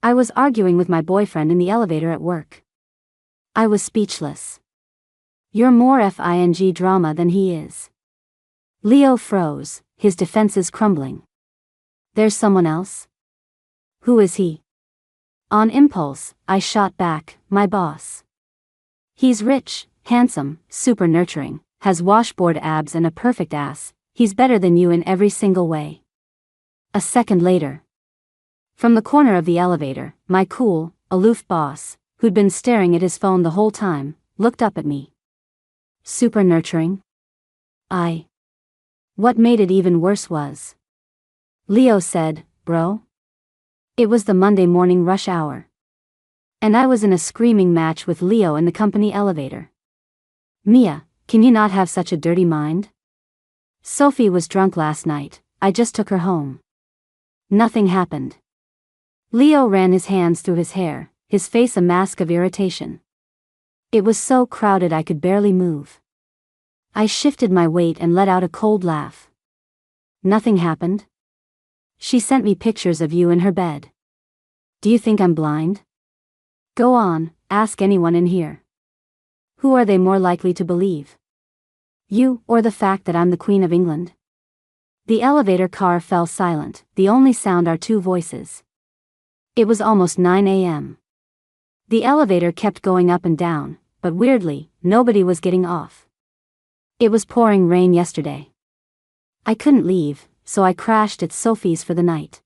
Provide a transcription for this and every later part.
I was arguing with my boyfriend in the elevator at work. I was speechless. You're more FING drama than he is. Leo froze, his defenses crumbling. There's someone else? Who is he? On impulse, I shot back, my boss. He's rich, handsome, super nurturing, has washboard abs and a perfect ass. He's better than you in every single way. A second later. From the corner of the elevator, my cool, aloof boss, who'd been staring at his phone the whole time, looked up at me. Super nurturing? What made it even worse was, Leo said, bro. It was the Monday morning rush hour. And I was in a screaming match with Leo in the company elevator. Mia, can you not have such a dirty mind? Sophie was drunk last night, I just took her home. Nothing happened. Leo ran his hands through his hair, his face a mask of irritation. It was so crowded I could barely move. I shifted my weight and let out a cold laugh. Nothing happened? She sent me pictures of you in her bed. Do you think I'm blind? Go on, ask anyone in here. Who are they more likely to believe? You, or the fact that I'm the Queen of England? The elevator car fell silent, the only sound our two voices. It was almost 9 a.m. The elevator kept going up and down, but weirdly, nobody was getting off. It was pouring rain yesterday. I couldn't leave, so I crashed at Sophie's for the night.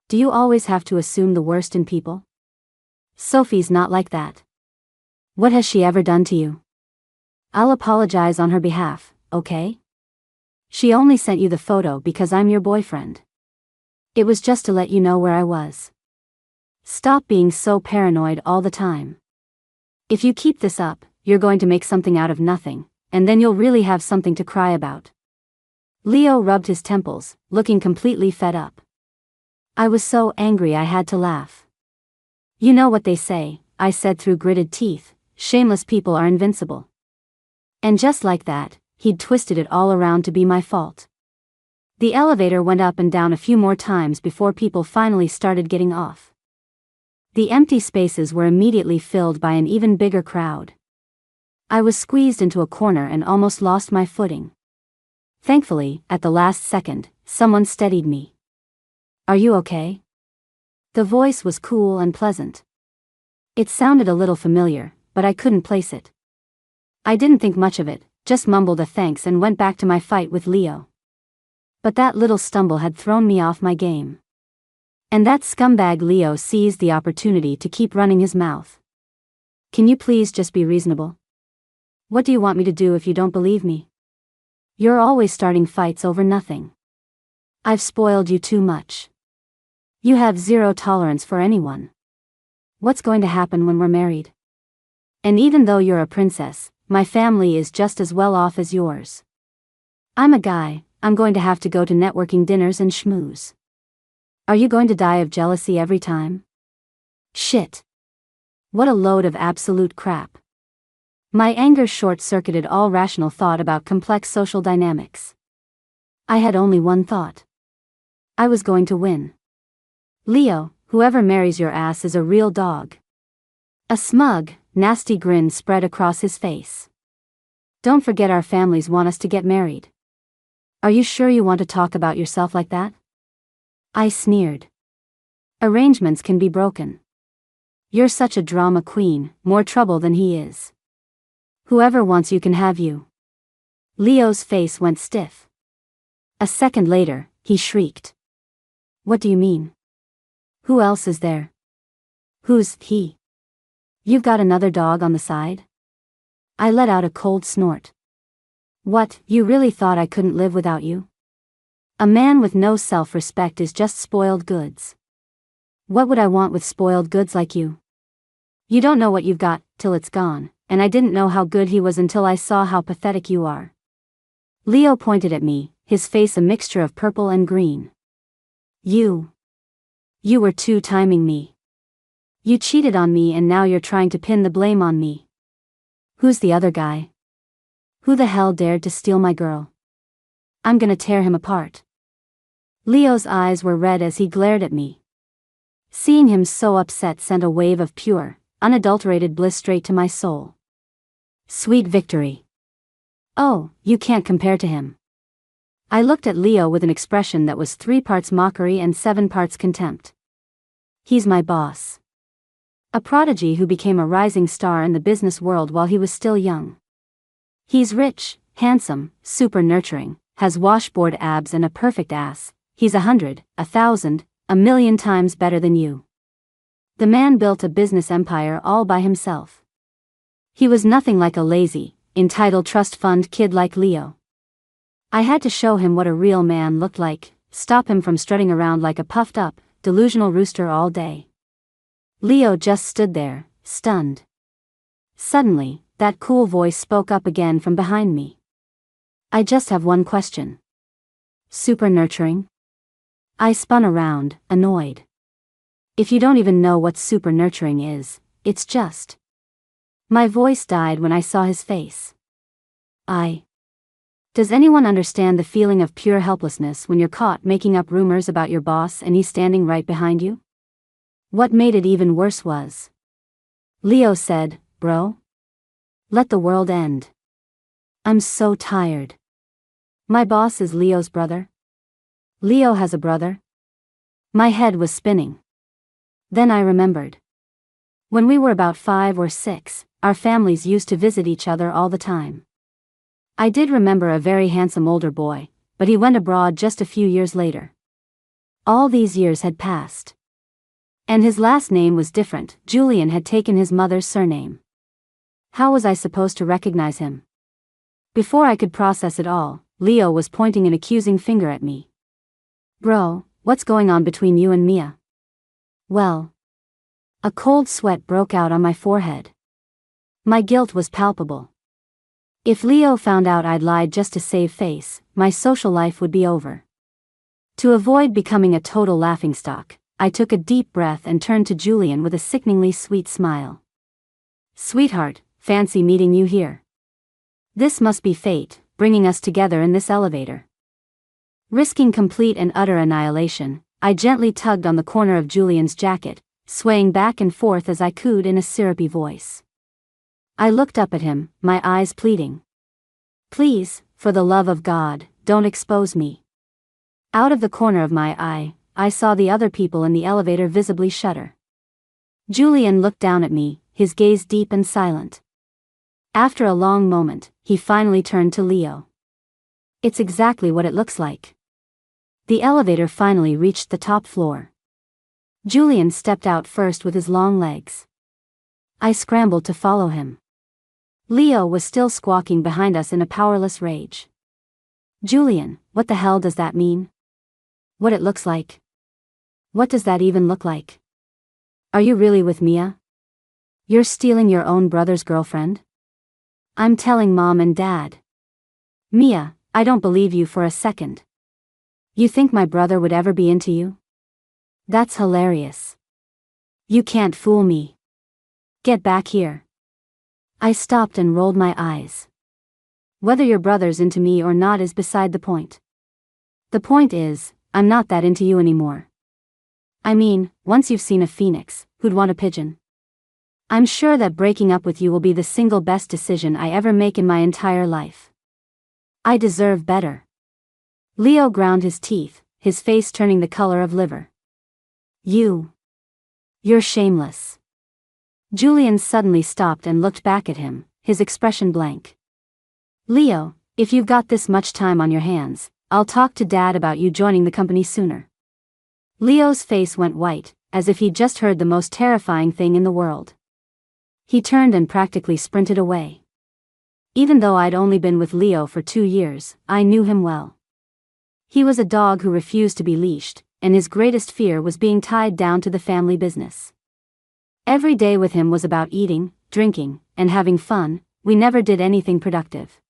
Do you always have to assume the worst in people? Sophie's not like that. What has she ever done to you? I'll apologize on her behalf, okay? She only sent you the photo because I'm your boyfriend. It was just to let you know where I was. Stop being so paranoid all the time. If you keep this up, you're going to make something out of nothing, and then you'll really have something to cry about. Leo rubbed his temples, looking completely fed up. I was so angry I had to laugh. You know what they say, I said through gritted teeth, shameless people are invincible. And just like that, he'd twisted it all around to be my fault. The elevator went up and down a few more times before people finally started getting off. The empty spaces were immediately filled by an even bigger crowd. I was squeezed into a corner and almost lost my footing. Thankfully, at the last second, someone steadied me. Are you okay? The voice was cool and pleasant. It sounded a little familiar, but I couldn't place it. I didn't think much of it, just mumbled a thanks and went back to my fight with Leo. But that little stumble had thrown me off my game. And that scumbag Leo seized the opportunity to keep running his mouth. Can you please just be reasonable? What do you want me to do if you don't believe me? You're always starting fights over nothing. I've spoiled you too much. You have zero tolerance for anyone. What's going to happen when we're married? And even though you're a princess, my family is just as well off as yours. I'm a guy, I'm going to have to go to networking dinners and schmooze. Are you going to die of jealousy every time? Shit. What a load of absolute crap. My anger short-circuited all rational thought about complex social dynamics. I had only one thought. I was going to win. Leo, whoever marries your ass is a real dog. A smug, nasty grin spread across his face. Don't forget our families want us to get married. Are you sure you want to talk about yourself like that? I sneered. Arrangements can be broken. You're such a drama queen, more trouble than he is. Whoever wants you can have you. Leo's face went stiff. A second later, he shrieked. What do you mean? Who else is there? Who's he? You've got another dog on the side? I let out a cold snort. What, you really thought I couldn't live without you? A man with no self-respect is just spoiled goods. What would I want with spoiled goods like you? You don't know what you've got, till it's gone, and I didn't know how good he was until I saw how pathetic you are. Leo pointed at me, his face a mixture of purple and green. You were two-timing me. You cheated on me and now you're trying to pin the blame on me. Who's the other guy? Who the hell dared to steal my girl? I'm gonna tear him apart. Leo's eyes were red as he glared at me. Seeing him so upset sent a wave of pure, unadulterated bliss straight to my soul. Sweet victory. Oh, you can't compare to him. I looked at Leo with an expression that was 3 parts mockery and 7 parts contempt. He's my boss. A prodigy who became a rising star in the business world while he was still young. He's rich, handsome, super nurturing, has washboard abs and a perfect ass. He's 100, 1,000, 1,000,000 times better than you. The man built a business empire all by himself. He was nothing like a lazy, entitled trust fund kid like Leo. I had to show him what a real man looked like, stop him from strutting around like a puffed up, delusional rooster all day. Leo just stood there, stunned. Suddenly, that cool voice spoke up again from behind me. I just have one question. Super nurturing? I spun around, annoyed. If you don't even know what super nurturing is, it's just. My voice died when I saw his face. Does anyone understand the feeling of pure helplessness when you're caught making up rumors about your boss and he's standing right behind you? What made it even worse was. Leo said, "Bro? Let the world end. I'm so tired." My boss is Leo's brother? Leo has a brother? My head was spinning. Then I remembered. When we were about 5 or 6, our families used to visit each other all the time. I did remember a very handsome older boy, but he went abroad just a few years later. All these years had passed. And his last name was different. Julian had taken his mother's surname. How was I supposed to recognize him? Before I could process it all, Leo was pointing an accusing finger at me. "Bro, what's going on between you and Mia?" Well. A cold sweat broke out on my forehead. My guilt was palpable. If Leo found out I'd lied just to save face, my social life would be over. To avoid becoming a total laughingstock, I took a deep breath and turned to Julian with a sickeningly sweet smile. "Sweetheart, fancy meeting you here. This must be fate, bringing us together in this elevator." Risking complete and utter annihilation, I gently tugged on the corner of Julian's jacket, swaying back and forth as I cooed in a syrupy voice. I looked up at him, my eyes pleading. "Please, for the love of God, don't expose me." Out of the corner of my eye, I saw the other people in the elevator visibly shudder. Julian looked down at me, his gaze deep and silent. After a long moment, he finally turned to Leo. "It's exactly what it looks like." The elevator finally reached the top floor. Julian stepped out first with his long legs. I scrambled to follow him. Leo was still squawking behind us in a powerless rage. "Julian, what the hell does that mean? What it looks like? What does that even look like? Are you really with Mia? You're stealing your own brother's girlfriend?" "I'm telling Mom and Dad." "Mia, I don't believe you for a second. You think my brother would ever be into you? That's hilarious. You can't fool me. Get back here." I stopped and rolled my eyes. Whether your brother's into me or not is beside the point. The point is, I'm not that into you anymore. I mean, once you've seen a phoenix, who'd want a pigeon? I'm sure that breaking up with you will be the single best decision I ever make in my entire life. I deserve better. Leo ground his teeth, his face turning the color of liver. You're shameless." Julian suddenly stopped and looked back at him, his expression blank. "Leo, if you've got this much time on your hands, I'll talk to Dad about you joining the company sooner." Leo's face went white, as if he'd just heard the most terrifying thing in the world. He turned and practically sprinted away. Even though I'd only been with Leo for 2 years, I knew him well. He was a dog who refused to be leashed, and his greatest fear was being tied down to the family business. Every day with him was about eating, drinking, and having fun. We never did anything productive.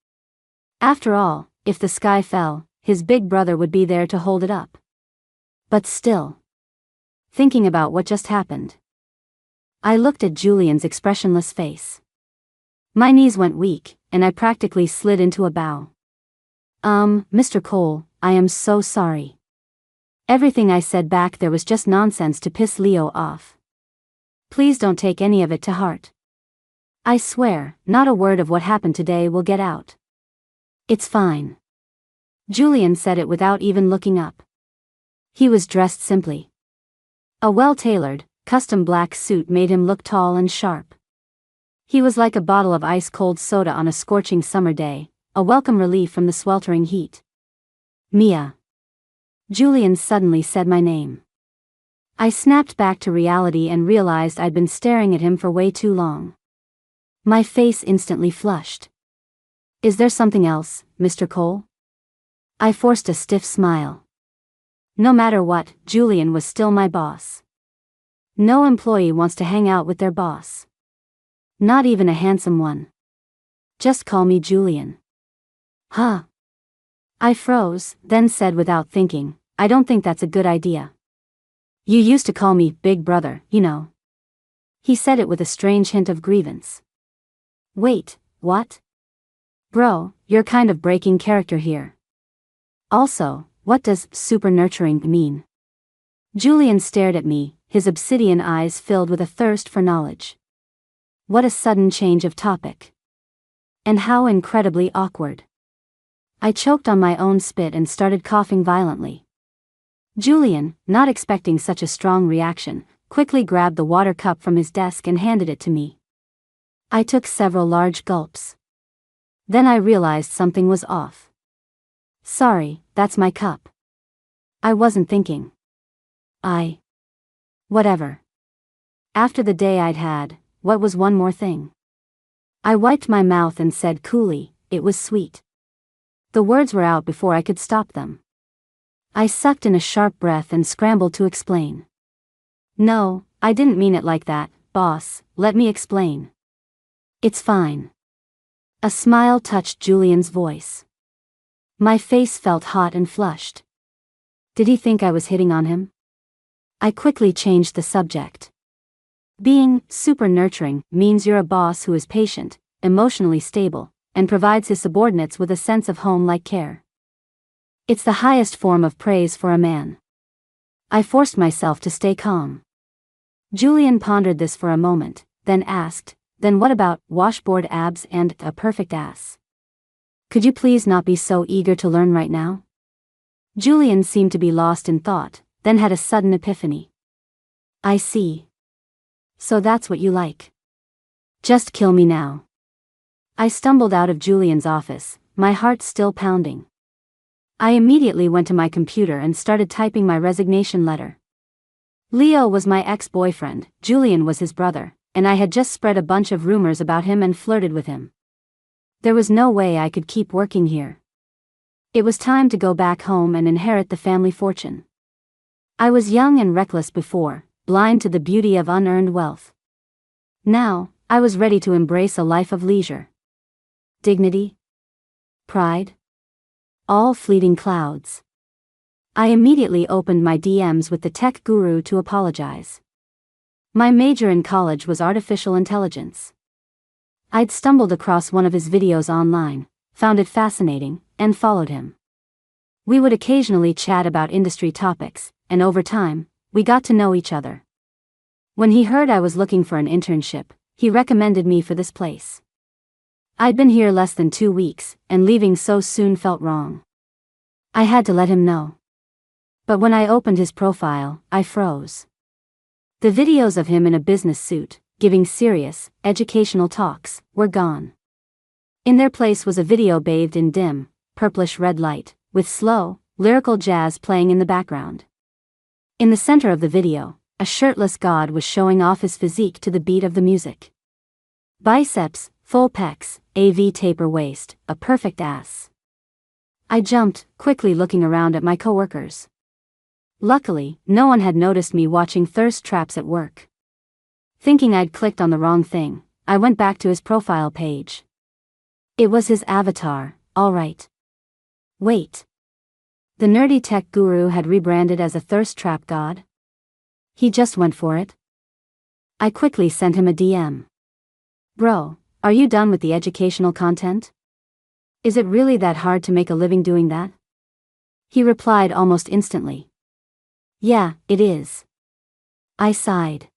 After all, if the sky fell, his big brother would be there to hold it up. But still, thinking about what just happened, I looked at Julian's expressionless face. My knees went weak, and I practically slid into a bow. Mr. Cole, I am so sorry. Everything I said back there was just nonsense to piss Leo off. Please don't take any of it to heart. I swear, not a word of what happened today will get out. It's fine. Julian said it without even looking up. He was dressed simply. A well-tailored, custom black suit made him look tall and sharp. He was like a bottle of ice-cold soda on a scorching summer day, a welcome relief from the sweltering heat. Mia. Julian suddenly said my name. I snapped back to reality and realized I'd been staring at him for way too long. My face instantly flushed. Is there something else, Mr. Cole? I forced a stiff smile. No matter what, Julian was still my boss. No employee wants to hang out with their boss. Not even a handsome one. Just call me Julian. Huh? I froze, then said without thinking, I don't think that's a good idea. You used to call me Big Brother, you know. He said it with a strange hint of grievance. Wait, what? Bro, you're kind of breaking character here. Also, what does super nurturing mean? Julian stared at me, his obsidian eyes filled with a thirst for knowledge. What a sudden change of topic. And how incredibly awkward. I choked on my own spit and started coughing violently. Julian, not expecting such a strong reaction, quickly grabbed the water cup from his desk and handed it to me. I took several large gulps. Then I realized something was off. Sorry, that's my cup. I wasn't thinking. Whatever. After the day I'd had, what was one more thing? I wiped my mouth and said coolly, it was sweet. The words were out before I could stop them. I sucked in a sharp breath and scrambled to explain. No, I didn't mean it like that, boss, let me explain. It's fine. A smile touched Julian's voice. My face felt hot and flushed. Did he think I was hitting on him? I quickly changed the subject. Being super nurturing means you're a boss who is patient, emotionally stable, and provides his subordinates with a sense of home-like care. It's the highest form of praise for a man. I forced myself to stay calm. Julian pondered this for a moment, then asked, then what about washboard abs and a perfect ass? Could you please not be so eager to learn right now? Julian seemed to be lost in thought, then had a sudden epiphany. I see. So that's what you like. Just kill me now. I stumbled out of Julian's office, my heart still pounding. I immediately went to my computer and started typing my resignation letter. Leo was my ex-boyfriend, Julian was his brother, and I had just spread a bunch of rumors about him and flirted with him. There was no way I could keep working here. It was time to go back home and inherit the family fortune. I was young and reckless before, blind to the beauty of unearned wealth. Now, I was ready to embrace a life of leisure. Dignity? Pride? All fleeting clouds. I immediately opened my DMs with the tech guru to apologize. My major in college was artificial intelligence. I'd stumbled across one of his videos online, found it fascinating, and followed him. We would occasionally chat about industry topics, and over time, we got to know each other. When he heard I was looking for an internship, he recommended me for this place. I'd been here less than 2 weeks, and leaving so soon felt wrong. I had to let him know. But when I opened his profile, I froze. The videos of him in a business suit, giving serious, educational talks, were gone. In their place was a video bathed in dim, purplish red light, with slow, lyrical jazz playing in the background. In the center of the video, a shirtless god was showing off his physique to the beat of the music. Biceps, full pecs, AV taper waist, a perfect ass. I jumped, quickly looking around at my coworkers. Luckily, no one had noticed me watching thirst traps at work. Thinking I'd clicked on the wrong thing, I went back to his profile page. It was his avatar, all right. Wait. The nerdy tech guru had rebranded as a thirst trap god? He just went for it? I quickly sent him a DM. Bro, are you done with the educational content? Is it really that hard to make a living doing that? He replied almost instantly. Yeah, it is. I sighed.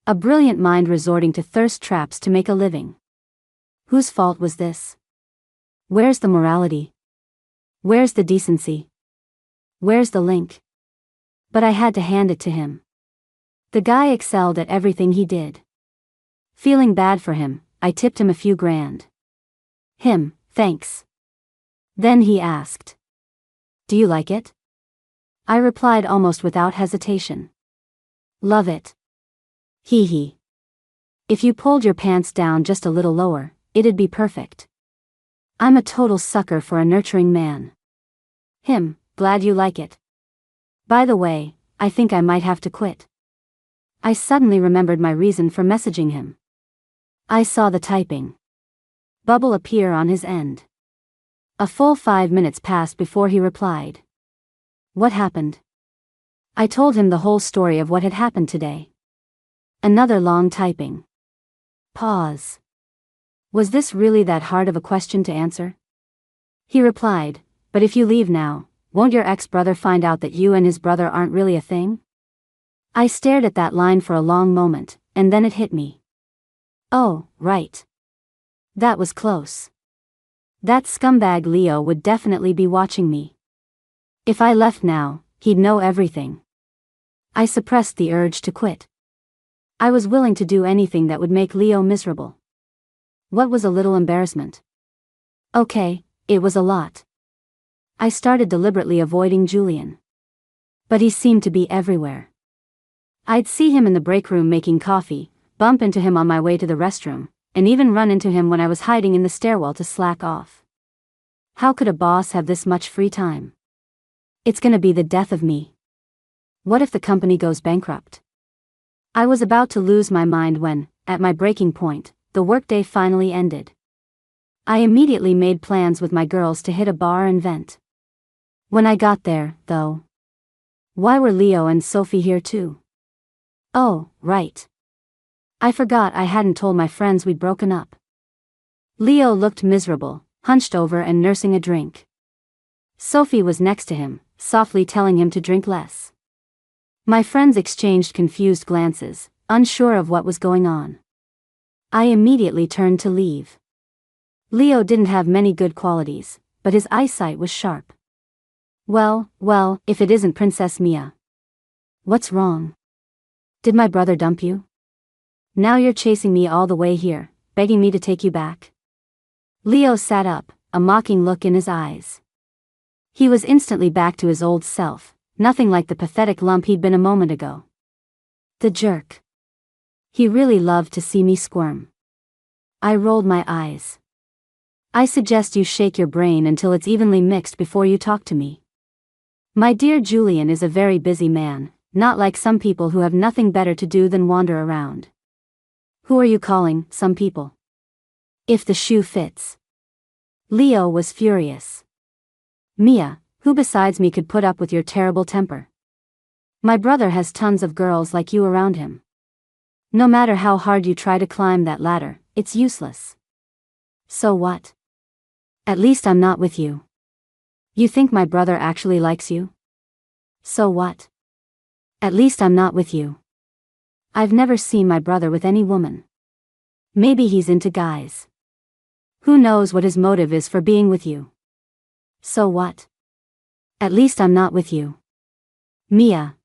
A brilliant mind resorting to thirst traps to make a living. Whose fault was this? Where's the morality? Where's the decency? Where's the link? But I had to hand it to him. The guy excelled at everything he did. Feeling bad for him, I tipped him a few grand. Him, thanks. Then he asked, "Do you like it?" I replied almost without hesitation. "Love it. Hee hee. If you pulled your pants down just a little lower, it'd be perfect. I'm a total sucker for a nurturing man." Him, glad you like it. By the way, I think I might have to quit. I suddenly remembered my reason for messaging him. I saw the typing bubble appear on his end. A full 5 minutes passed before he replied. What happened? I told him the whole story of what had happened today. Another long typing. Pause. Was this really that hard of a question to answer? He replied, "But if you leave now, won't your ex-brother find out that you and his brother aren't really a thing?" I stared at that line for a long moment, and then it hit me. Oh, right. That was close. That scumbag Leo would definitely be watching me. If I left now, he'd know everything. I suppressed the urge to quit. I was willing to do anything that would make Leo miserable. What was a little embarrassment? Okay, it was a lot. I started deliberately avoiding Julian. But he seemed to be everywhere. I'd see him in the break room making coffee, bump into him on my way to the restroom, and even run into him when I was hiding in the stairwell to slack off. How could a boss have this much free time? It's gonna be the death of me. What if the company goes bankrupt? I was about to lose my mind when, at my breaking point, the workday finally ended. I immediately made plans with my girls to hit a bar and vent. When I got there, though, why were Leo and Sophie here too? Oh, right. I forgot I hadn't told my friends we'd broken up. Leo looked miserable, hunched over and nursing a drink. Sophie was next to him, softly telling him to drink less. My friends exchanged confused glances, unsure of what was going on. I immediately turned to leave. Leo didn't have many good qualities, but his eyesight was sharp. Well, if it isn't Princess Mia. What's wrong? Did my brother dump you? Now you're chasing me all the way here, begging me to take you back? Leo sat up, a mocking look in his eyes. He was instantly back to his old self, nothing like the pathetic lump he'd been a moment ago. The jerk. He really loved to see me squirm. I rolled my eyes. I suggest you shake your brain until it's evenly mixed before you talk to me. My dear Julian is a very busy man, not like some people who have nothing better to do than wander around. Who are you calling, some people? If the shoe fits. Leo was furious. Mia, who besides me could put up with your terrible temper? My brother has tons of girls like you around him. No matter how hard you try to climb that ladder, it's useless. So what? At least I'm not with you. You think my brother actually likes you? So what? At least I'm not with you. I've never seen my brother with any woman. Maybe he's into guys. Who knows what his motive is for being with you? So what? At least I'm not with you. Mia.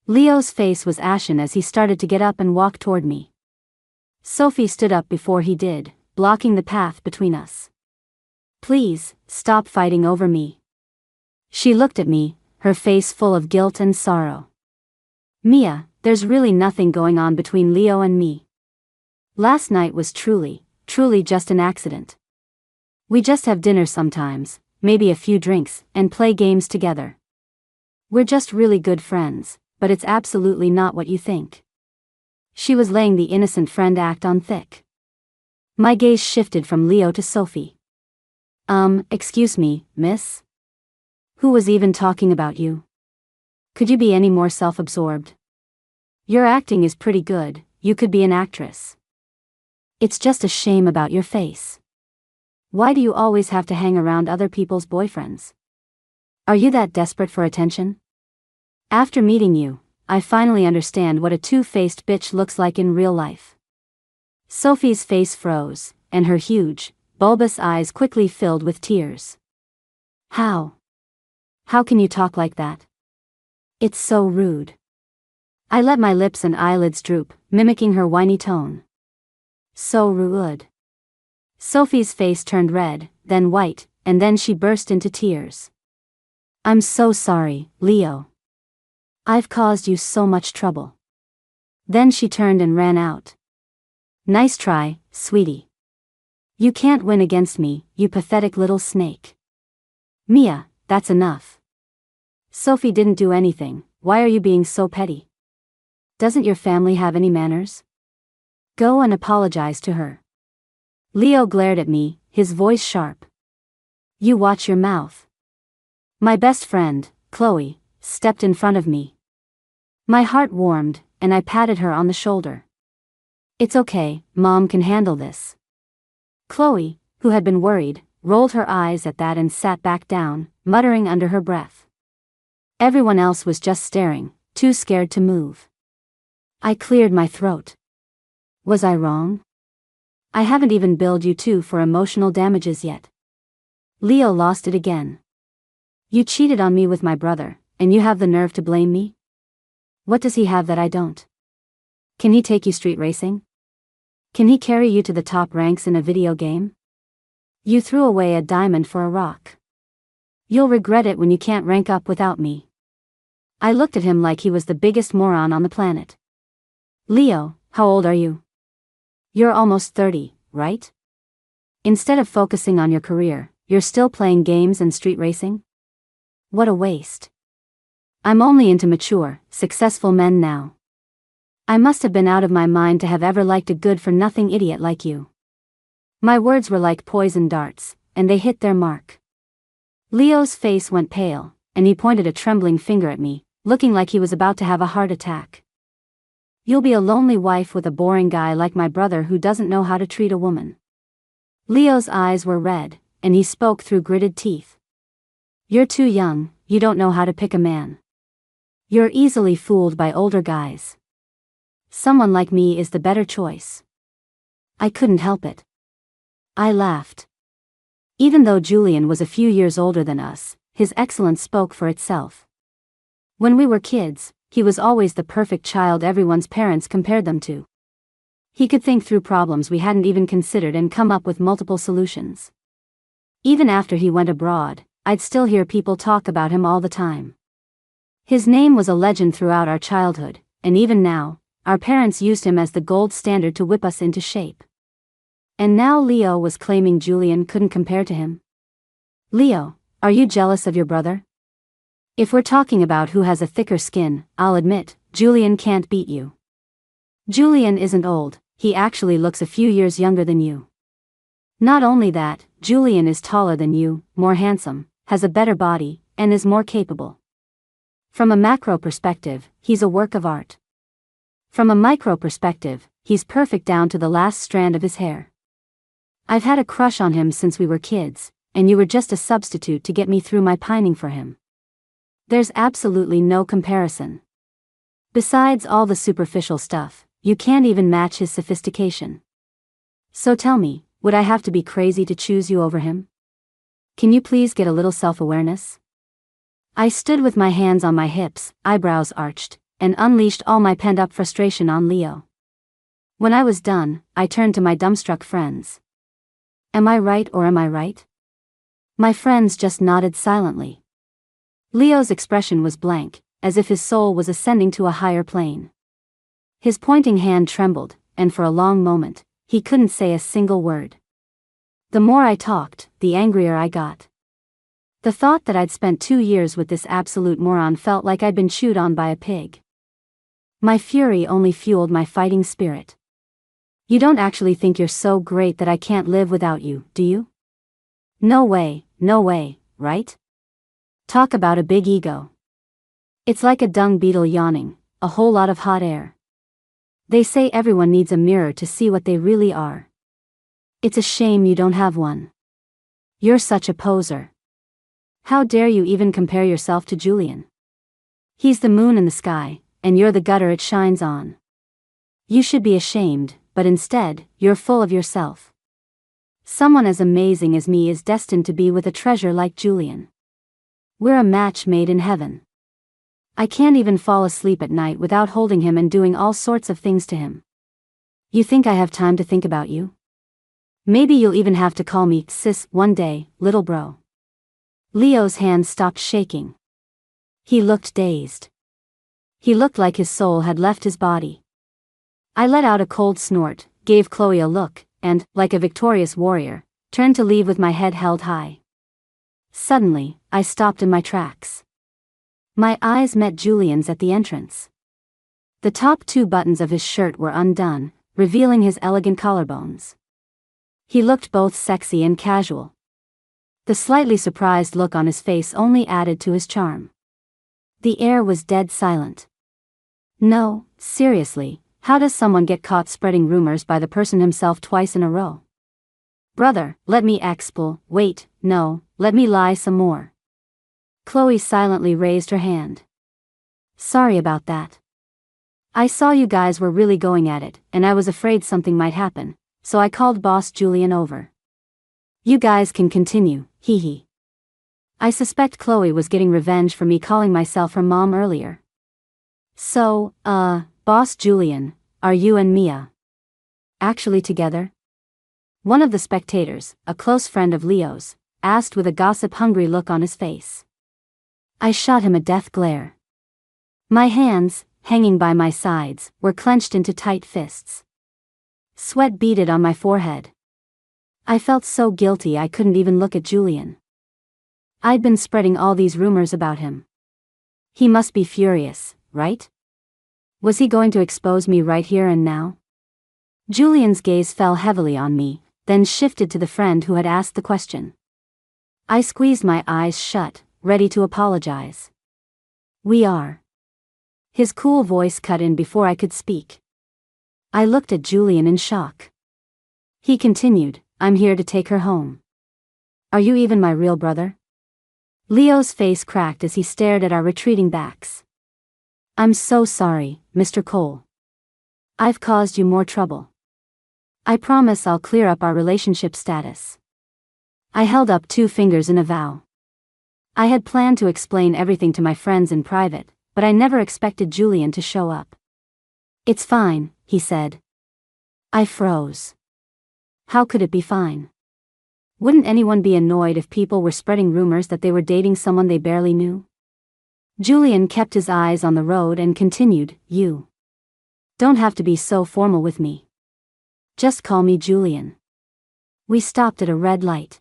Leo's face was ashen as he started to get up and walk toward me. Sophie stood up before he did, blocking the path between us. Please, stop fighting over me. She looked at me, her face full of guilt and sorrow. Mia, there's really nothing going on between Leo and me. Last night was truly just an accident. We just have dinner sometimes, maybe a few drinks, and play games together. We're just really good friends, but it's absolutely not what you think. She was laying the innocent friend act on thick. My gaze shifted from Leo to Sophie. Excuse me, miss? Who was even talking about you? Could you be any more self-absorbed? Your acting is pretty good, you could be an actress. It's just a shame about your face. Why do you always have to hang around other people's boyfriends? Are you that desperate for attention? After meeting you, I finally understand what a two-faced bitch looks like in real life. Sophie's face froze, and her huge, bulbous eyes quickly filled with tears. How? How can you talk like that? It's so rude. I let my lips and eyelids droop, mimicking her whiny tone. So rude. Sophie's face turned red, then white, and then she burst into tears. I'm so sorry, Leo. I've caused you so much trouble. Then she turned and ran out. Nice try, sweetie. You can't win against me, you pathetic little snake. Mia, that's enough. Sophie didn't do anything, why are you being so petty? Doesn't your family have any manners? Go and apologize to her. Leo glared at me, his voice sharp. You watch your mouth. My best friend, Chloe, stepped in front of me. My heart warmed, and I patted her on the shoulder. It's okay, Mom can handle this. Chloe, who had been worried, rolled her eyes at that and sat back down, muttering under her breath. Everyone else was just staring, too scared to move. I cleared my throat. Was I wrong? I haven't even billed you two for emotional damages yet. Leo lost it again. You cheated on me with my brother, and you have the nerve to blame me? What does he have that I don't? Can he take you street racing? Can he carry you to the top ranks in a video game? You threw away a diamond for a rock. You'll regret it when you can't rank up without me. I looked at him like he was the biggest moron on the planet. Leo, how old are you? You're almost 30, right? Instead of focusing on your career, you're still playing games and street racing? What a waste. I'm only into mature, successful men now. I must have been out of my mind to have ever liked a good-for-nothing idiot like you. My words were like poison darts, and they hit their mark. Leo's face went pale, and he pointed a trembling finger at me, looking like he was about to have a heart attack. You'll be a lonely wife with a boring guy like my brother who doesn't know how to treat a woman. Leo's eyes were red, and he spoke through gritted teeth. You're too young, you don't know how to pick a man. You're easily fooled by older guys. Someone like me is the better choice. I couldn't help it. I laughed. Even though Julian was a few years older than us, his excellence spoke for itself. When we were kids, he was always the perfect child everyone's parents compared them to. He could think through problems we hadn't even considered and come up with multiple solutions. Even after he went abroad, I'd still hear people talk about him all the time. His name was a legend throughout our childhood, and even now, our parents used him as the gold standard to whip us into shape. And now Leo was claiming Julian couldn't compare to him. Leo, are you jealous of your brother? If we're talking about who has a thicker skin, I'll admit, Julian can't beat you. Julian isn't old, he actually looks a few years younger than you. Not only that, Julian is taller than you, more handsome, has a better body, and is more capable. From a macro perspective, he's a work of art. From a micro perspective, he's perfect down to the last strand of his hair. I've had a crush on him since we were kids, and you were just a substitute to get me through my pining for him. There's absolutely no comparison. Besides all the superficial stuff, you can't even match his sophistication. So tell me, would I have to be crazy to choose you over him? Can you please get a little self-awareness? I stood with my hands on my hips, eyebrows arched, and unleashed all my pent-up frustration on Leo. When I was done, I turned to my dumbstruck friends. Am I right or am I right? My friends just nodded silently. Leo's expression was blank, as if his soul was ascending to a higher plane. His pointing hand trembled, and for a long moment, he couldn't say a single word. The more I talked, the angrier I got. The thought that I'd spent 2 years with this absolute moron felt like I'd been chewed on by a pig. My fury only fueled my fighting spirit. You don't actually think you're so great that I can't live without you, do you? No way, right? Talk about a big ego. It's like a dung beetle yawning, a whole lot of hot air. They say everyone needs a mirror to see what they really are. It's a shame you don't have one. You're such a poser. How dare you even compare yourself to Julian? He's the moon in the sky, and you're the gutter it shines on. You should be ashamed, but instead, you're full of yourself. Someone as amazing as me is destined to be with a treasure like Julian. We're a match made in heaven. I can't even fall asleep at night without holding him and doing all sorts of things to him. You think I have time to think about you? Maybe you'll even have to call me sis one day, little bro. Leo's hands stopped shaking. He looked dazed. He looked like his soul had left his body. I let out a cold snort, gave Chloe a look, and, like a victorious warrior, turned to leave with my head held high. Suddenly, I stopped in my tracks. My eyes met Julian's at the entrance. The top 2 buttons of his shirt were undone, revealing his elegant collarbones. He looked both sexy and casual. The slightly surprised look on his face only added to his charm. The air was dead silent. No, seriously, how does someone get caught spreading rumors by the person himself twice in a row? Brother, let me wait, no, let me lie some more. Chloe silently raised her hand. Sorry about that. I saw you guys were really going at it, and I was afraid something might happen, so I called Boss Julian over. You guys can continue, hee hee. I suspect Chloe was getting revenge for me calling myself her mom earlier. So, Boss Julian, are you and Mia actually together? One of the spectators, a close friend of Leo's, asked with a gossip-hungry look on his face. I shot him a death glare. My hands, hanging by my sides, were clenched into tight fists. Sweat beaded on my forehead. I felt so guilty I couldn't even look at Julian. I'd been spreading all these rumors about him. He must be furious, right? Was he going to expose me right here and now? Julian's gaze fell heavily on me, then shifted to the friend who had asked the question. I squeezed my eyes shut, ready to apologize. We are. His cool voice cut in before I could speak. I looked at Julian in shock. He continued, I'm here to take her home. Are you even my real brother? Leo's face cracked as he stared at our retreating backs. I'm so sorry, Mr. Cole. I've caused you more trouble. I promise I'll clear up our relationship status. I held up 2 fingers in a vow. I had planned to explain everything to my friends in private, but I never expected Julian to show up. It's fine, he said. I froze. How could it be fine? Wouldn't anyone be annoyed if people were spreading rumors that they were dating someone they barely knew? Julian kept his eyes on the road and continued, You don't have to be so formal with me. Just call me Julian. We stopped at a red light.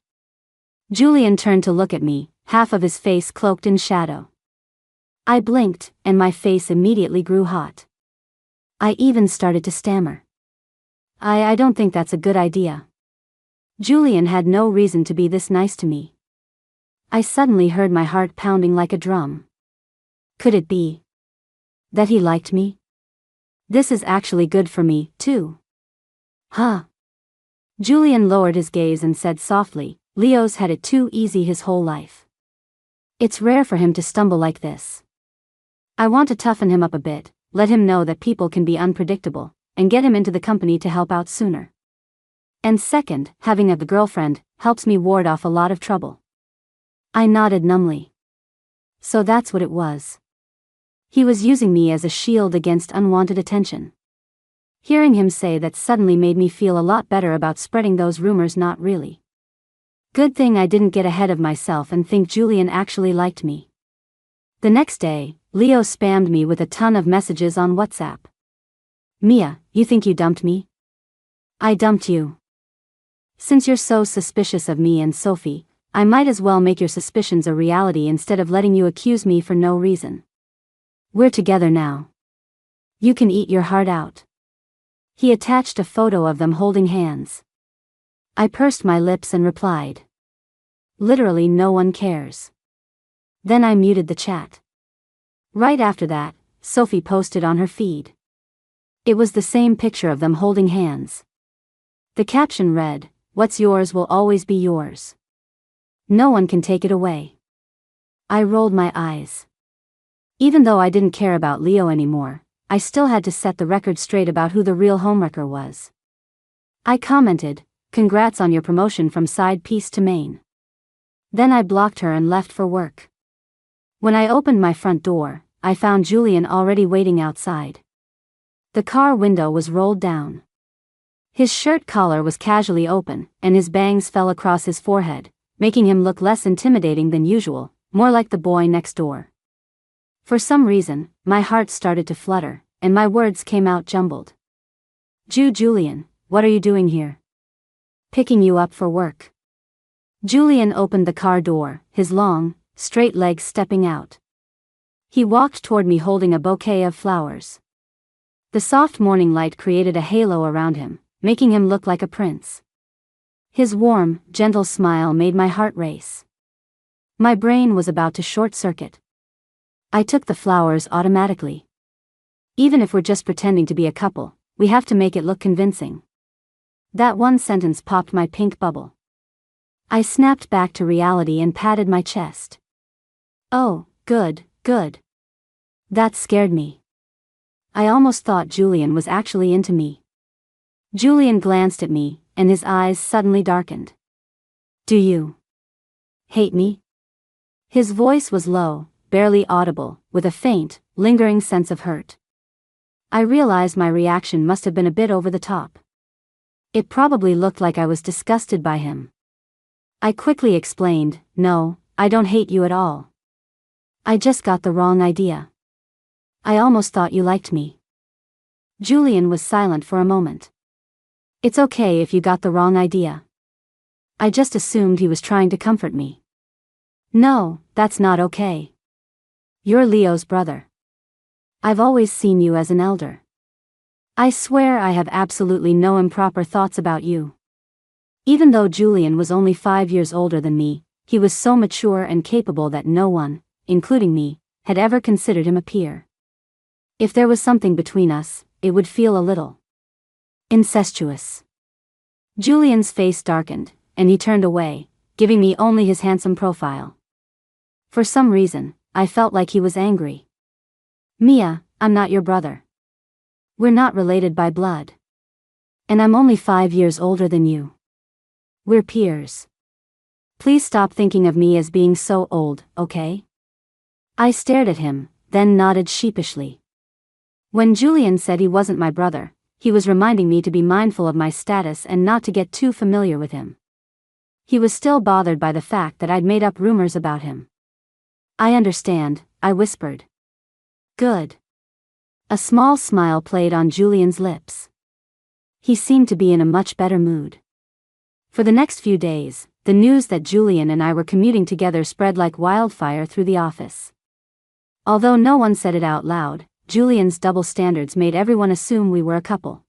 Julian turned to look at me, half of his face cloaked in shadow. I blinked, and my face immediately grew hot. I even started to stammer. I don't think that's a good idea. Julian had no reason to be this nice to me. I suddenly heard my heart pounding like a drum. Could it be that he liked me? This is actually good for me, too. Huh? Julian lowered his gaze and said softly, Leo's had it too easy his whole life. It's rare for him to stumble like this. I want to toughen him up a bit, let him know that people can be unpredictable, and get him into the company to help out sooner. And second, having a girlfriend helps me ward off a lot of trouble. I nodded numbly. So that's what it was. He was using me as a shield against unwanted attention. Hearing him say that suddenly made me feel a lot better about spreading those rumors. Not really. Good thing I didn't get ahead of myself and think Julian actually liked me. The next day, Leo spammed me with a ton of messages on WhatsApp. Mia, you think you dumped me? I dumped you. Since you're so suspicious of me and Sophie, I might as well make your suspicions a reality instead of letting you accuse me for no reason. We're together now. You can eat your heart out. He attached a photo of them holding hands. I pursed my lips and replied. Literally no one cares. Then I muted the chat. Right after that, Sophie posted on her feed. It was the same picture of them holding hands. The caption read, What's yours will always be yours. No one can take it away. I rolled my eyes. Even though I didn't care about Leo anymore, I still had to set the record straight about who the real homewrecker was. I commented, "Congrats on your promotion from side piece to main." Then I blocked her and left for work. When I opened my front door, I found Julian already waiting outside. The car window was rolled down. His shirt collar was casually open, and his bangs fell across his forehead, making him look less intimidating than usual, more like the boy next door. For some reason, my heart started to flutter, and my words came out jumbled. Julian, what are you doing here?" "Picking you up for work." Julian opened the car door, his long, straight legs stepping out. He walked toward me holding a bouquet of flowers. The soft morning light created a halo around him, making him look like a prince. His warm, gentle smile made my heart race. My brain was about to short-circuit. I took the flowers automatically. Even if we're just pretending to be a couple, we have to make it look convincing. That one sentence popped my pink bubble. I snapped back to reality and patted my chest. "Oh, good. That scared me. I almost thought Julian was actually into me." Julian glanced at me, and his eyes suddenly darkened. "Do you hate me?" His voice was low, barely audible, with a faint, lingering sense of hurt. I realized my reaction must have been a bit over the top. It probably looked like I was disgusted by him. I quickly explained, "No, I don't hate you at all. I just got the wrong idea. I almost thought you liked me." Julian was silent for a moment. "It's okay if you got the wrong idea. I just assumed he was trying to comfort me." "No, that's not okay. You're Leo's brother. I've always seen you as an elder. I swear I have absolutely no improper thoughts about you." Even though Julian was only 5 years older than me, he was so mature and capable that no one, including me, had ever considered him a peer. If there was something between us, it would feel a little incestuous. Julian's face darkened, and he turned away, giving me only his handsome profile. For some reason, I felt like he was angry. "Mia, I'm not your brother. We're not related by blood. And I'm only 5 years older than you. We're peers. Please stop thinking of me as being so old, okay?" I stared at him, then nodded sheepishly. When Julian said he wasn't my brother, he was reminding me to be mindful of my status and not to get too familiar with him. He was still bothered by the fact that I'd made up rumors about him. "I understand," I whispered. "Good." A small smile played on Julian's lips. He seemed to be in a much better mood. For the next few days, the news that Julian and I were commuting together spread like wildfire through the office. Although no one said it out loud, Julian's double standards made everyone assume we were a couple.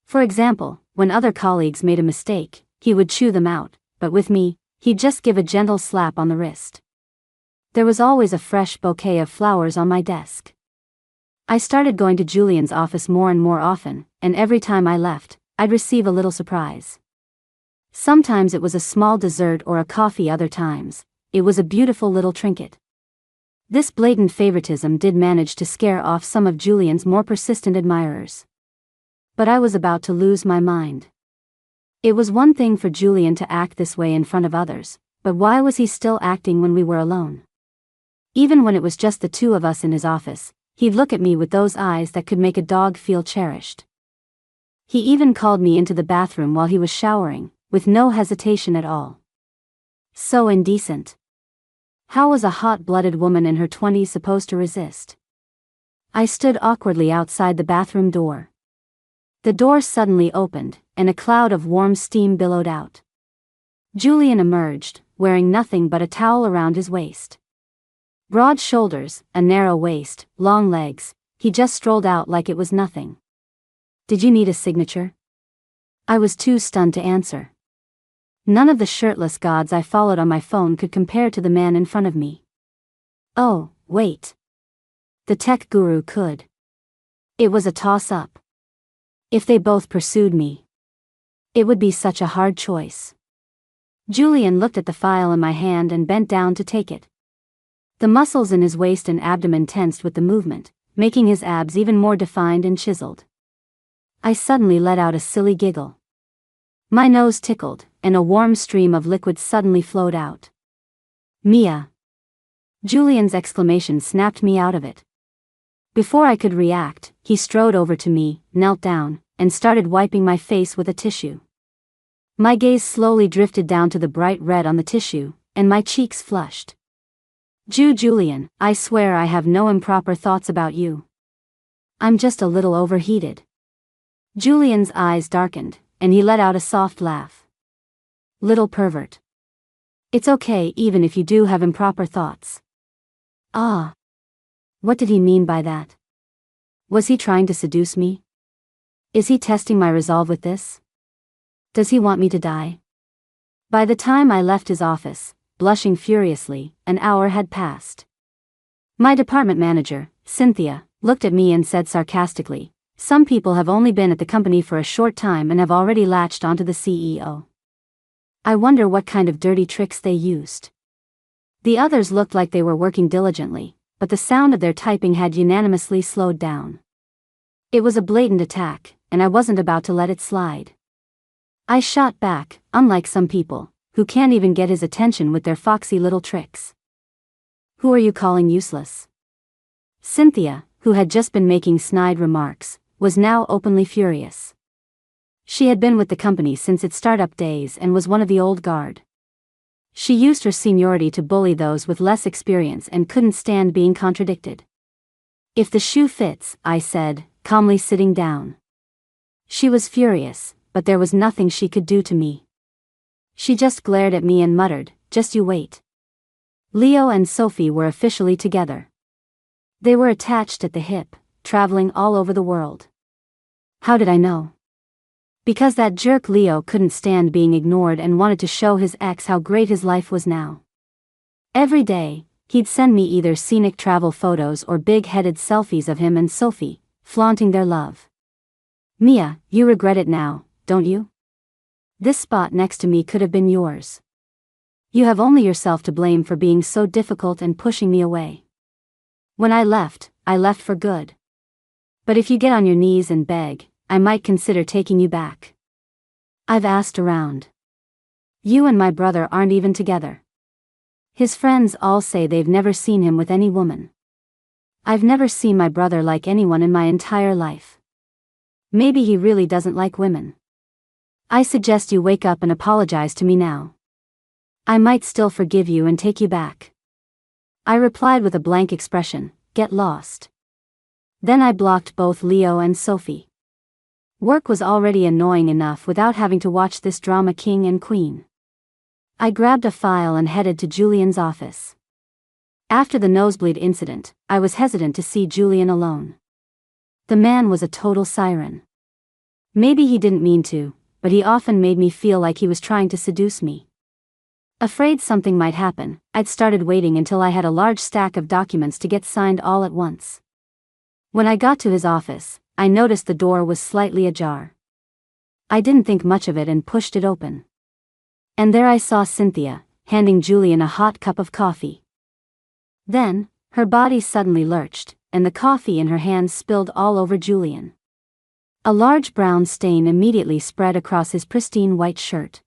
For example, when other colleagues made a mistake, he would chew them out, but with me, he'd just give a gentle slap on the wrist. There was always a fresh bouquet of flowers on my desk. I started going to Julian's office more and more often, and every time I left, I'd receive a little surprise. Sometimes it was a small dessert or a coffee, other times, it was a beautiful little trinket. This blatant favoritism did manage to scare off some of Julian's more persistent admirers. But I was about to lose my mind. It was one thing for Julian to act this way in front of others, but why was he still acting when we were alone? Even when it was just the two of us in his office, he'd look at me with those eyes that could make a dog feel cherished. He even called me into the bathroom while he was showering, with no hesitation at all. So indecent. How was a hot-blooded woman in her 20s supposed to resist? I stood awkwardly outside the bathroom door. The door suddenly opened, and a cloud of warm steam billowed out. Julian emerged, wearing nothing but a towel around his waist. Broad shoulders, a narrow waist, long legs, he just strolled out like it was nothing. "Did you need a signature?" I was too stunned to answer. None of the shirtless gods I followed on my phone could compare to the man in front of me. Oh, wait. The tech guru could. It was a toss-up. If they both pursued me, it would be such a hard choice. Julian looked at the file in my hand and bent down to take it. The muscles in his waist and abdomen tensed with the movement, making his abs even more defined and chiseled. I suddenly let out a silly giggle. My nose tickled, and a warm stream of liquid suddenly flowed out. Mia! Julian's exclamation snapped me out of it. Before I could react, he strode over to me, knelt down, and started wiping my face with a tissue. My gaze slowly drifted down to the bright red on the tissue, and my cheeks flushed. Julian, I swear I have no improper thoughts about you. I'm just a little overheated. Julian's eyes darkened, and he let out a soft laugh. Little pervert. It's okay even if you do have improper thoughts. Ah. What did he mean by that? Was he trying to seduce me? Is he testing my resolve with this? Does he want me to die? By the time I left his office, blushing furiously, an hour had passed. My department manager, Cynthia, looked at me and said sarcastically, "Some people have only been at the company for a short time and have already latched onto the CEO. I wonder what kind of dirty tricks they used." The others looked like they were working diligently, but the sound of their typing had unanimously slowed down. It was a blatant attack, and I wasn't about to let it slide. I shot back, unlike some people, who can't even get his attention with their foxy little tricks. Who are you calling useless? Cynthia, who had just been making snide remarks, was now openly furious. She had been with the company since its startup days and was one of the old guard. She used her seniority to bully those with less experience and couldn't stand being contradicted. "If the shoe fits," I said, calmly sitting down. She was furious, but there was nothing she could do to me. She just glared at me and muttered, "Just you wait." Leo and Sophie were officially together. They were attached at the hip, traveling all over the world. How did I know? Because that jerk Leo couldn't stand being ignored and wanted to show his ex how great his life was now. Every day, he'd send me either scenic travel photos or big-headed selfies of him and Sophie, flaunting their love. "Mia, you regret it now, don't you? This spot next to me could have been yours. You have only yourself to blame for being so difficult and pushing me away. When I left for good. But if you get on your knees and beg, I might consider taking you back. I've asked around. You and my brother aren't even together. His friends all say they've never seen him with any woman. I've never seen my brother like anyone in my entire life. Maybe he really doesn't like women. I suggest you wake up and apologize to me now. I might still forgive you and take you back." I replied with a blank expression, "Get lost." Then I blocked both Leo and Sophie. Work was already annoying enough without having to watch this drama king and queen. I grabbed a file and headed to Julian's office. After the nosebleed incident, I was hesitant to see Julian alone. The man was a total siren. Maybe he didn't mean to, but he often made me feel like he was trying to seduce me. Afraid something might happen, I'd started waiting until I had a large stack of documents to get signed all at once. When I got to his office, I noticed the door was slightly ajar. I didn't think much of it and pushed it open. And there I saw Cynthia, handing Julian a hot cup of coffee. Then, her body suddenly lurched, and the coffee in her hands spilled all over Julian. A large brown stain immediately spread across his pristine white shirt.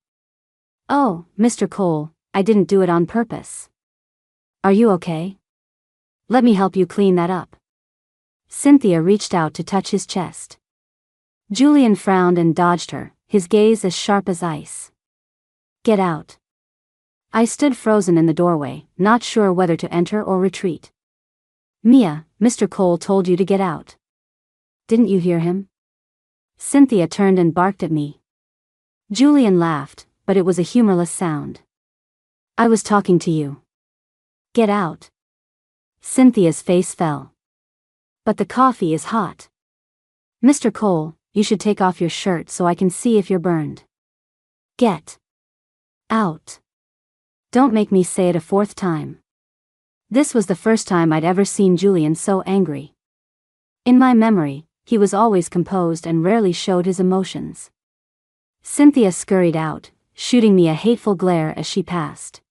"Oh, Mr. Cole, I didn't do it on purpose. Are you okay? Let me help you clean that up." Cynthia reached out to touch his chest. Julian frowned and dodged her, his gaze as sharp as ice. "Get out." I stood frozen in the doorway, not sure whether to enter or retreat. "Mia, Mr. Cole told you to get out. Didn't you hear him?" Cynthia turned and barked at me. Julian laughed, but it was a humorless sound. "I was talking to you. Get out." Cynthia's face fell. "But the coffee is hot. Mr. Cole, you should take off your shirt so I can see if you're burned. Get out. Don't make me say it a fourth time." This was the first time I'd ever seen Julian so angry. In my memory, he was always composed and rarely showed his emotions. Cynthia scurried out, shooting me a hateful glare as she passed.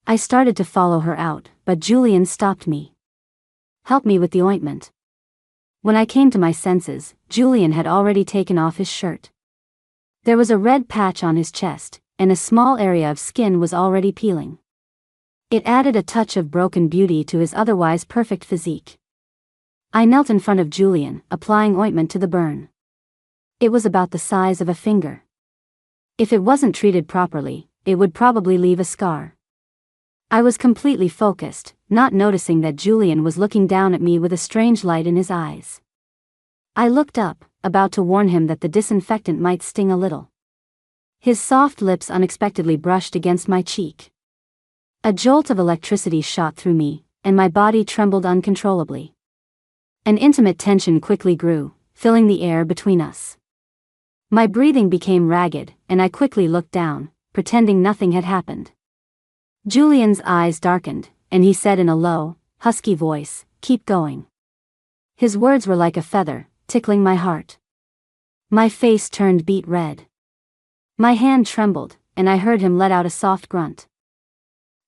I started to follow her out, but Julian stopped me. "Help me with the ointment." When I came to my senses, Julian had already taken off his shirt. There was a red patch on his chest, and a small area of skin was already peeling. It added a touch of broken beauty to his otherwise perfect physique. I knelt in front of Julian, applying ointment to the burn. It was about the size of a finger. If it wasn't treated properly, it would probably leave a scar. I was completely focused, not noticing that Julian was looking down at me with a strange light in his eyes. I looked up, about to warn him that the disinfectant might sting a little. His soft lips unexpectedly brushed against my cheek. A jolt of electricity shot through me, and my body trembled uncontrollably. An intimate tension quickly grew, filling the air between us. My breathing became ragged, and I quickly looked down, pretending nothing had happened. Julian's eyes darkened, and he said in a low, husky voice, "Keep going." His words were like a feather, tickling my heart. My face turned beet red. My hand trembled, and I heard him let out a soft grunt.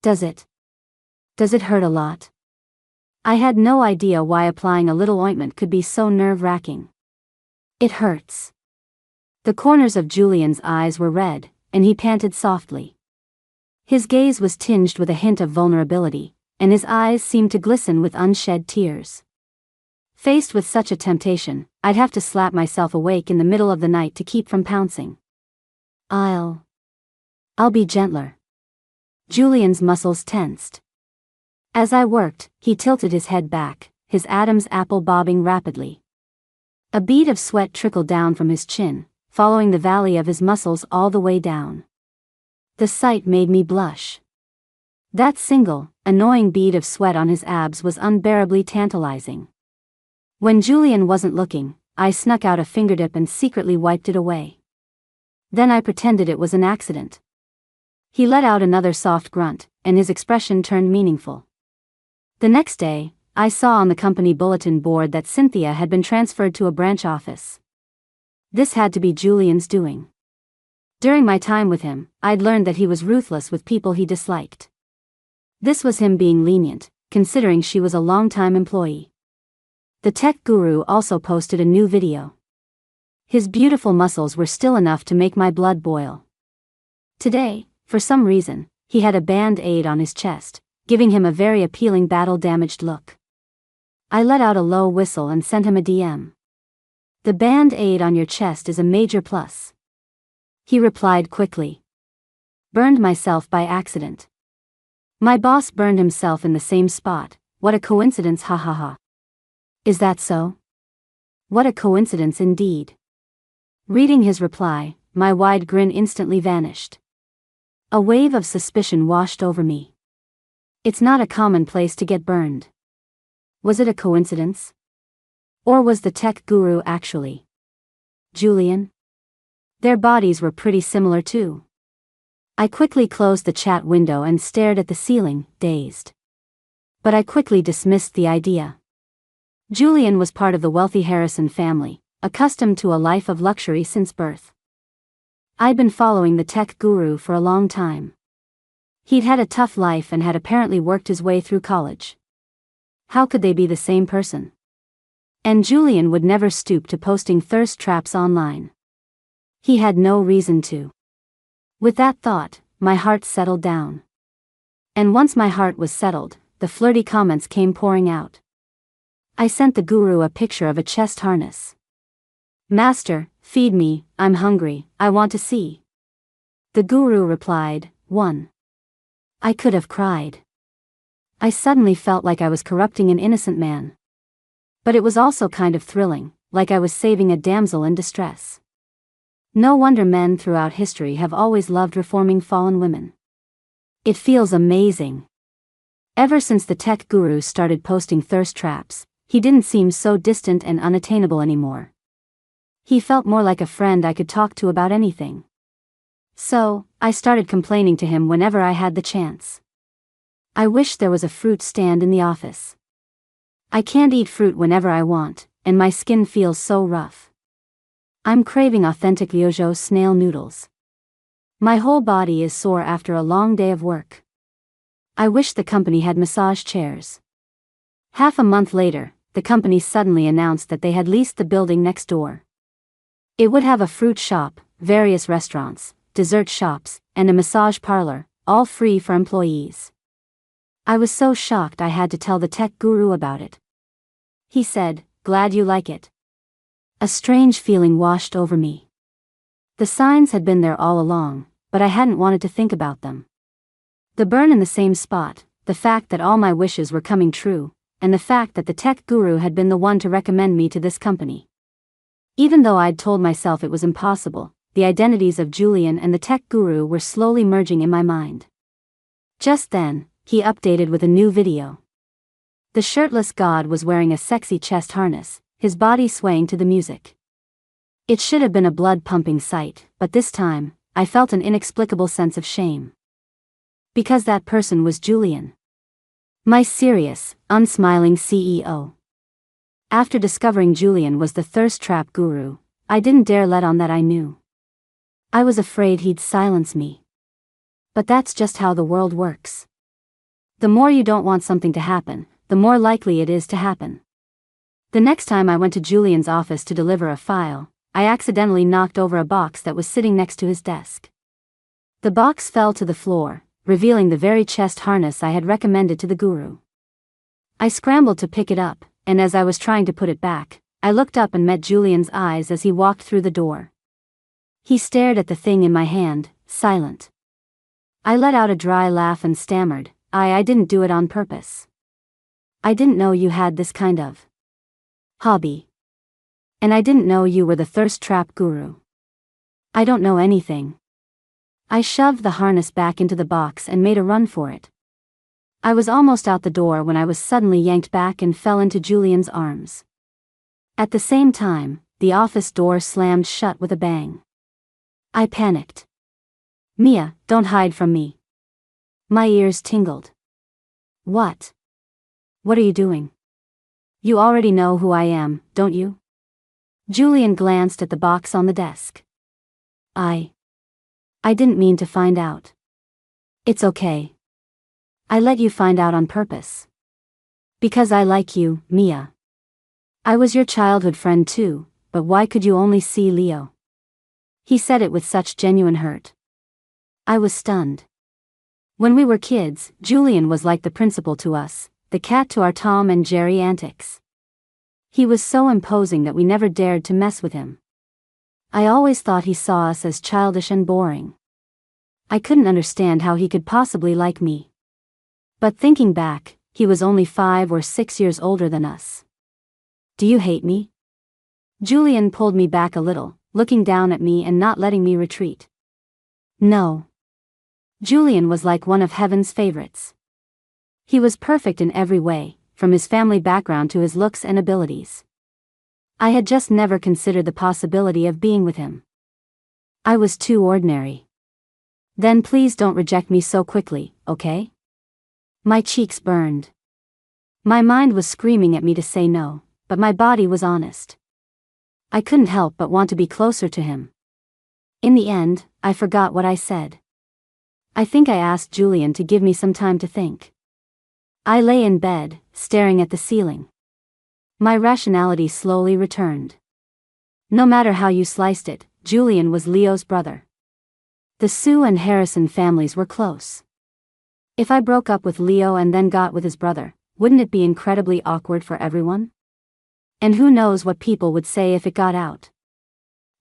Does it hurt a lot?" I had no idea why applying a little ointment could be so nerve-wracking. "It hurts." The corners of Julian's eyes were red, and he panted softly. His gaze was tinged with a hint of vulnerability, and his eyes seemed to glisten with unshed tears. Faced with such a temptation, I'd have to slap myself awake in the middle of the night to keep from pouncing. I'll be gentler." Julian's muscles tensed. As I worked, he tilted his head back, his Adam's apple bobbing rapidly. A bead of sweat trickled down from his chin, following the valley of his muscles all the way down. The sight made me blush. That single, annoying bead of sweat on his abs was unbearably tantalizing. When Julian wasn't looking, I snuck out a fingerdip and secretly wiped it away. Then I pretended it was an accident. He let out another soft grunt, and his expression turned meaningful. The next day, I saw on the company bulletin board that Cynthia had been transferred to a branch office. This had to be Julian's doing. During my time with him, I'd learned that he was ruthless with people he disliked. This was him being lenient, considering she was a long-time employee. The tech guru also posted a new video. His beautiful muscles were still enough to make my blood boil. Today, for some reason, he had a band-aid on his chest, giving him a very appealing battle-damaged look. I let out a low whistle and sent him a DM. "The band-aid on your chest is a major plus." He replied quickly. "Burned myself by accident." My boss burned himself in the same spot. What a coincidence, ha ha ha. Is that so? What a coincidence indeed. Reading his reply, my wide grin instantly vanished. A wave of suspicion washed over me. It's not a common place to get burned. Was it a coincidence? Or was the tech guru actually Julian? Their bodies were pretty similar too. I quickly closed the chat window and stared at the ceiling, dazed. But I quickly dismissed the idea. Julian was part of the wealthy Harrison family, accustomed to a life of luxury since birth. I'd been following the tech guru for a long time. He'd had a tough life and had apparently worked his way through college. How could they be the same person? And Julian would never stoop to posting thirst traps online. He had no reason to. With that thought, my heart settled down. And once my heart was settled, the flirty comments came pouring out. I sent the guru a picture of a chest harness. "Master, feed me, I'm hungry, I want to see." The guru replied, "1." I could have cried. I suddenly felt like I was corrupting an innocent man. But it was also kind of thrilling, like I was saving a damsel in distress. No wonder men throughout history have always loved reforming fallen women. It feels amazing. Ever since the tech guru started posting thirst traps, he didn't seem so distant and unattainable anymore. He felt more like a friend I could talk to about anything. So, I started complaining to him whenever I had the chance. I wish there was a fruit stand in the office. I can't eat fruit whenever I want, and my skin feels so rough. I'm craving authentic Yojo snail noodles. My whole body is sore after a long day of work. I wish the company had massage chairs. Half a month later, the company suddenly announced that they had leased the building next door. It would have a fruit shop, various restaurants, dessert shops, and a massage parlor, all free for employees. I was so shocked I had to tell the tech guru about it. He said, "Glad you like it." A strange feeling washed over me. The signs had been there all along, but I hadn't wanted to think about them. The burn in the same spot, the fact that all my wishes were coming true, and the fact that the tech guru had been the one to recommend me to this company. Even though I'd told myself it was impossible, the identities of Julian and the tech guru were slowly merging in my mind. Just then, he updated with a new video. The shirtless god was wearing a sexy chest harness, his body swaying to the music. It should have been a blood-pumping sight, but this time, I felt an inexplicable sense of shame. Because that person was Julian. My serious, unsmiling CEO. After discovering Julian was the thirst trap guru, I didn't dare let on that I knew. I was afraid he'd silence me. But that's just how the world works. The more you don't want something to happen, the more likely it is to happen. The next time I went to Julian's office to deliver a file, I accidentally knocked over a box that was sitting next to his desk. The box fell to the floor, revealing the very chest harness I had recommended to the guru. I scrambled to pick it up, and as I was trying to put it back, I looked up and met Julian's eyes as he walked through the door. He stared at the thing in my hand, silent. I let out a dry laugh and stammered, I didn't do it on purpose. I didn't know you had this kind of hobby. And I didn't know you were the thirst trap guru. I don't know anything. I shoved the harness back into the box and made a run for it. I was almost out the door when I was suddenly yanked back and fell into Julian's arms. At the same time, the office door slammed shut with a bang. I panicked. "Mia, don't hide from me." My ears tingled. What? What are you doing? You already know who I am, don't you? Julian glanced at the box on the desk. I didn't mean to find out. It's okay. I let you find out on purpose. Because I like you, Mia. I was your childhood friend too, but why could you only see Leo? He said it with such genuine hurt. I was stunned. When we were kids, Julian was like the principal to us, the cat to our Tom and Jerry antics. He was so imposing that we never dared to mess with him. I always thought he saw us as childish and boring. I couldn't understand how he could possibly like me. But thinking back, he was only 5 or 6 years older than us. Do you hate me? Julian pulled me back a little, looking down at me and not letting me retreat. No. Julian was like one of heaven's favorites. He was perfect in every way, from his family background to his looks and abilities. I had just never considered the possibility of being with him. I was too ordinary. Then please don't reject me so quickly, okay? My cheeks burned. My mind was screaming at me to say no, but my body was honest. I couldn't help but want to be closer to him. In the end, I forgot what I said. I think I asked Julian to give me some time to think. I lay in bed, staring at the ceiling. My rationality slowly returned. No matter how you sliced it, Julian was Leo's brother. The Sue and Harrison families were close. If I broke up with Leo and then got with his brother, wouldn't it be incredibly awkward for everyone? And who knows what people would say if it got out?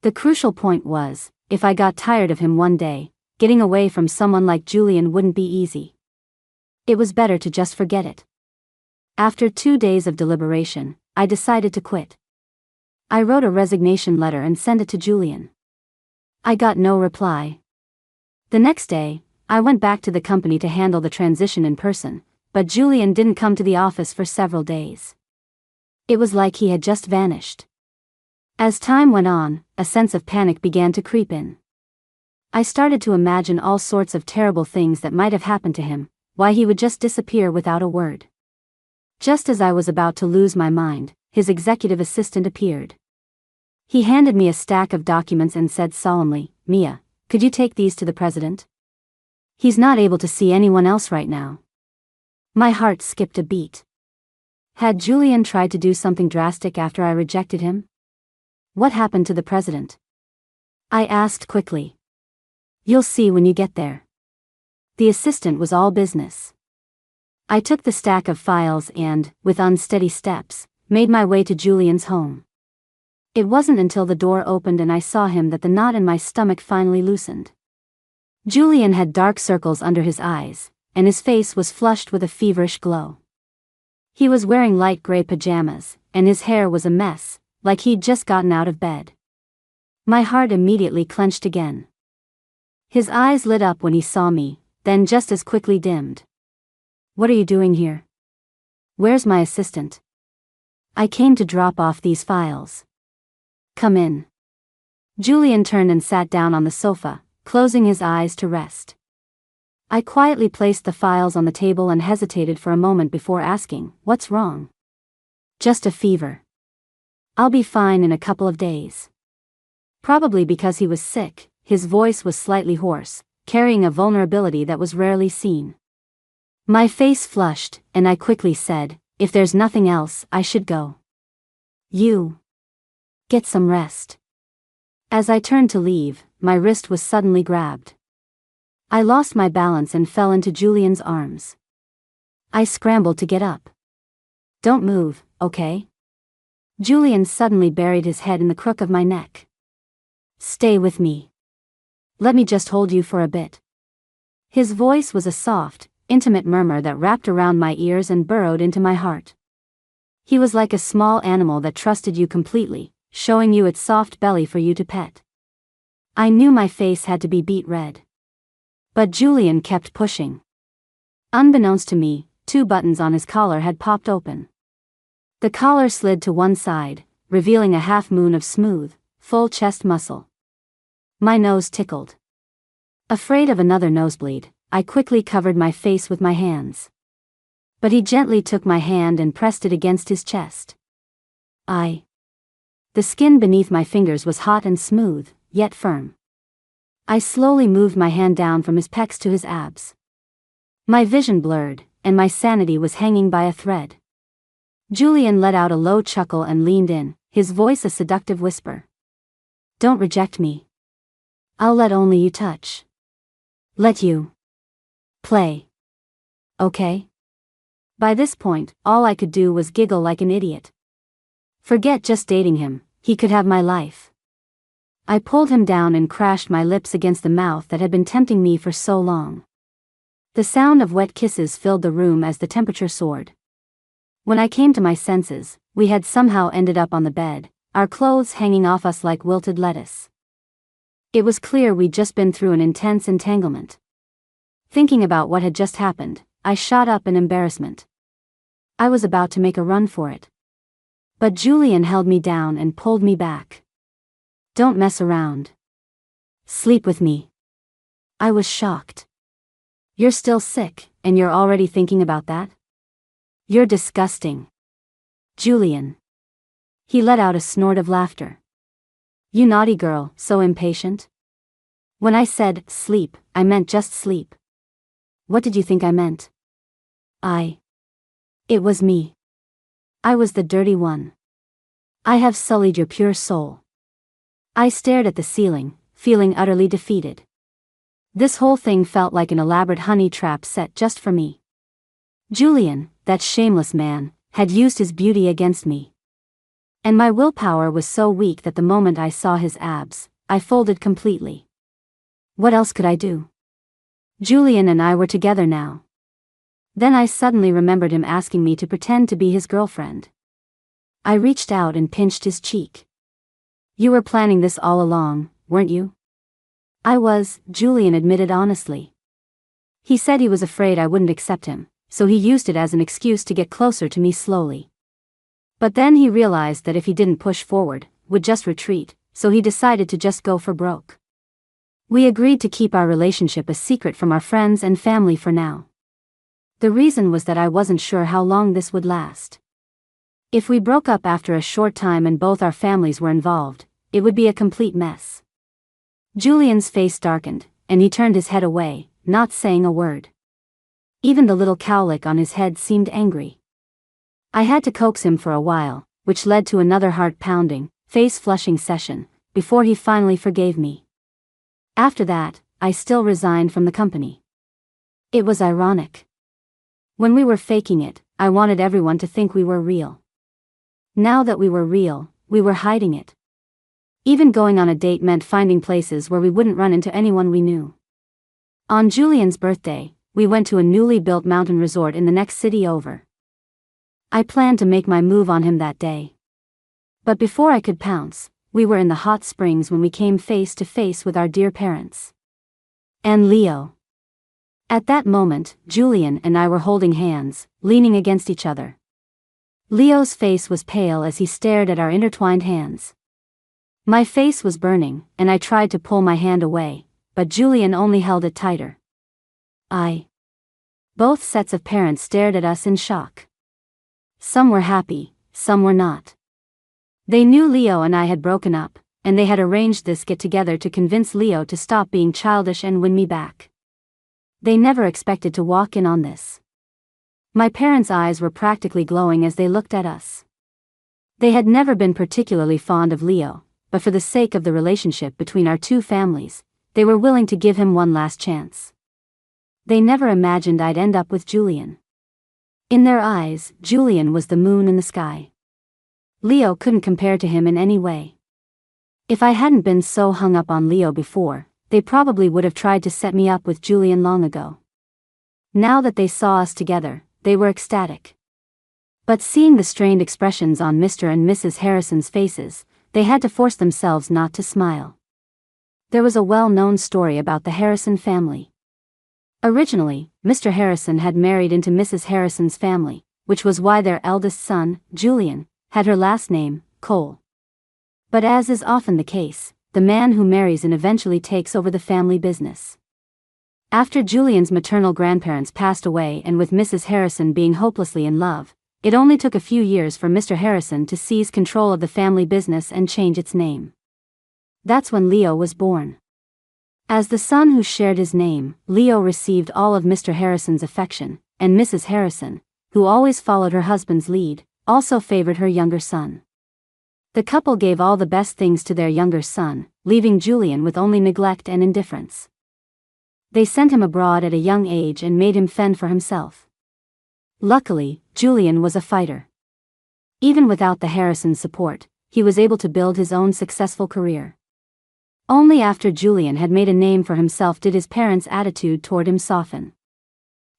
The crucial point was, if I got tired of him one day, getting away from someone like Julian wouldn't be easy. It was better to just forget it. After 2 days of deliberation, I decided to quit. I wrote a resignation letter and sent it to Julian. I got no reply. The next day, I went back to the company to handle the transition in person, but Julian didn't come to the office for several days. It was like he had just vanished. As time went on, a sense of panic began to creep in. I started to imagine all sorts of terrible things that might have happened to him, why he would just disappear without a word. Just as I was about to lose my mind, his executive assistant appeared. He handed me a stack of documents and said solemnly, "Mia, could you take these to the president? He's not able to see anyone else right now." My heart skipped a beat. Had Julian tried to do something drastic after I rejected him? What happened to the president? I asked quickly. You'll see when you get there. The assistant was all business. I took the stack of files and, with unsteady steps, made my way to Julian's home. It wasn't until the door opened and I saw him that the knot in my stomach finally loosened. Julian had dark circles under his eyes, and his face was flushed with a feverish glow. He was wearing light gray pajamas, and his hair was a mess, like he'd just gotten out of bed. My heart immediately clenched again. His eyes lit up when he saw me, then just as quickly dimmed. What are you doing here? Where's my assistant? I came to drop off these files. Come in. Julian turned and sat down on the sofa, closing his eyes to rest. I quietly placed the files on the table and hesitated for a moment before asking, what's wrong? Just a fever. I'll be fine in a couple of days. Probably because he was sick, his voice was slightly hoarse, carrying a vulnerability that was rarely seen. My face flushed, and I quickly said, if there's nothing else, I should go. You. Get some rest. As I turned to leave, my wrist was suddenly grabbed. I lost my balance and fell into Julian's arms. I scrambled to get up. Don't move, okay? Julian suddenly buried his head in the crook of my neck. Stay with me. Let me just hold you for a bit. His voice was a soft, intimate murmur that wrapped around my ears and burrowed into my heart. He was like a small animal that trusted you completely, showing you its soft belly for you to pet. I knew my face had to be beet red. But Julian kept pushing. Unbeknownst to me, 2 buttons on his collar had popped open. The collar slid to one side, revealing a half moon of smooth, full chest muscle. My nose tickled. Afraid of another nosebleed, I quickly covered my face with my hands. But he gently took my hand and pressed it against his chest. The skin beneath my fingers was hot and smooth, yet firm. I slowly moved my hand down from his pecs to his abs. My vision blurred, and my sanity was hanging by a thread. Julian let out a low chuckle and leaned in, his voice a seductive whisper. Don't reject me. I'll let only you touch. Let you play. Okay? By this point, all I could do was giggle like an idiot. Forget just dating him, he could have my life. I pulled him down and crashed my lips against the mouth that had been tempting me for so long. The sound of wet kisses filled the room as the temperature soared. When I came to my senses, we had somehow ended up on the bed, our clothes hanging off us like wilted lettuce. It was clear we'd just been through an intense entanglement. Thinking about what had just happened, I shot up in embarrassment. I was about to make a run for it. But Julian held me down and pulled me back. Don't mess around. Sleep with me. I was shocked. You're still sick, and you're already thinking about that? You're disgusting. Julian. He let out a snort of laughter. You naughty girl, so impatient. When I said, sleep, I meant just sleep. What did you think I meant? It was me. I was the dirty one. I have sullied your pure soul. I stared at the ceiling, feeling utterly defeated. This whole thing felt like an elaborate honey trap set just for me. Julian, that shameless man, had used his beauty against me. And my willpower was so weak that the moment I saw his abs, I folded completely. What else could I do? Julian and I were together now. Then I suddenly remembered him asking me to pretend to be his girlfriend. I reached out and pinched his cheek. You were planning this all along, weren't you? I was, Julian admitted honestly. He said he was afraid I wouldn't accept him, so he used it as an excuse to get closer to me slowly. But then he realized that if he didn't push forward, would just retreat, so he decided to just go for broke. We agreed to keep our relationship a secret from our friends and family for now. The reason was that I wasn't sure how long this would last. If we broke up after a short time and both our families were involved, it would be a complete mess. Julian's face darkened, and he turned his head away, not saying a word. Even the little cowlick on his head seemed angry. I had to coax him for a while, which led to another heart-pounding, face-flushing session, before he finally forgave me. After that, I still resigned from the company. It was ironic. When we were faking it, I wanted everyone to think we were real. Now that we were real, we were hiding it. Even going on a date meant finding places where we wouldn't run into anyone we knew. On Julian's birthday, we went to a newly built mountain resort in the next city over. I planned to make my move on him that day. But before I could pounce, we were in the hot springs when we came face to face with our dear parents. And Leo. At that moment, Julian and I were holding hands, leaning against each other. Leo's face was pale as he stared at our intertwined hands. My face was burning, and I tried to pull my hand away, but Julian only held it tighter. Both sets of parents stared at us in shock. Some were happy, some were not. They knew Leo and I had broken up, and they had arranged this get-together to convince Leo to stop being childish and win me back. They never expected to walk in on this. My parents' eyes were practically glowing as they looked at us. They had never been particularly fond of Leo, but for the sake of the relationship between our two families, they were willing to give him one last chance. They never imagined I'd end up with Julian. In their eyes, Julian was the moon in the sky. Leo couldn't compare to him in any way. If I hadn't been so hung up on Leo before, they probably would have tried to set me up with Julian long ago. Now that they saw us together, they were ecstatic. But seeing the strained expressions on Mr. and Mrs. Harrison's faces, they had to force themselves not to smile. There was a well-known story about the Harrison family. Originally, Mr. Harrison had married into Mrs. Harrison's family, which was why their eldest son, Julian, had her last name, Cole. But as is often the case, the man who marries in eventually takes over the family business. After Julian's maternal grandparents passed away and with Mrs. Harrison being hopelessly in love, it only took a few years for Mr. Harrison to seize control of the family business and change its name. That's when Leo was born. As the son who shared his name, Leo received all of Mr. Harrison's affection, and Mrs. Harrison, who always followed her husband's lead, also favored her younger son. The couple gave all the best things to their younger son, leaving Julian with only neglect and indifference. They sent him abroad at a young age and made him fend for himself. Luckily, Julian was a fighter. Even without the Harrisons' support, he was able to build his own successful career. Only after Julian had made a name for himself did his parents' attitude toward him soften.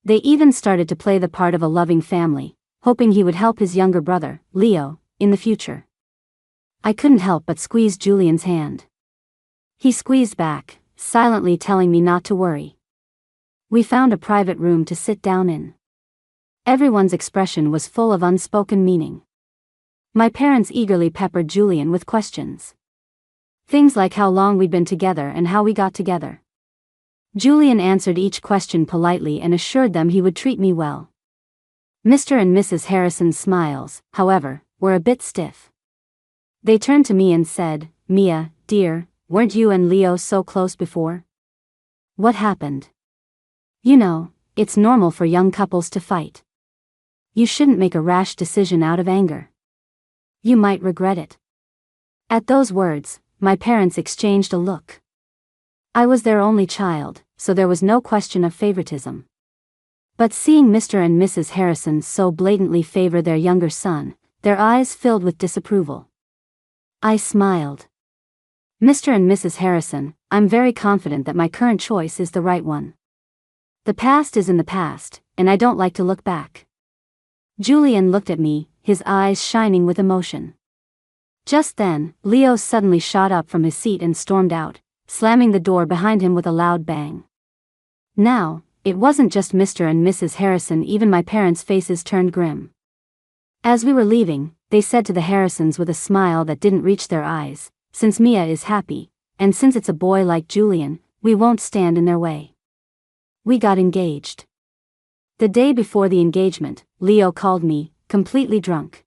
They even started to play the part of a loving family, hoping he would help his younger brother, Leo, in the future. I couldn't help but squeeze Julian's hand. He squeezed back, silently telling me not to worry. We found a private room to sit down in. Everyone's expression was full of unspoken meaning. My parents eagerly peppered Julian with questions. Things like how long we'd been together and how we got together. Julian answered each question politely and assured them he would treat me well. Mr. and Mrs. Harrison's smiles, however, were a bit stiff. They turned to me and said, "Mia, dear, weren't you and Leo so close before? What happened? You know, it's normal for young couples to fight. You shouldn't make a rash decision out of anger. You might regret it." At those words, my parents exchanged a look. I was their only child, so there was no question of favoritism. But seeing Mr. and Mrs. Harrison so blatantly favor their younger son, their eyes filled with disapproval. I smiled. "Mr. and Mrs. Harrison, I'm very confident that my current choice is the right one. The past is in the past, and I don't like to look back." Julian looked at me, his eyes shining with emotion. Just then, Leo suddenly shot up from his seat and stormed out, slamming the door behind him with a loud bang. Now, it wasn't just Mr. and Mrs. Harrison, even my parents' faces turned grim. As we were leaving, they said to the Harrisons with a smile that didn't reach their eyes, "Since Mia is happy, and since it's a boy like Julian, we won't stand in their way." We got engaged. The day before the engagement, Leo called me, completely drunk.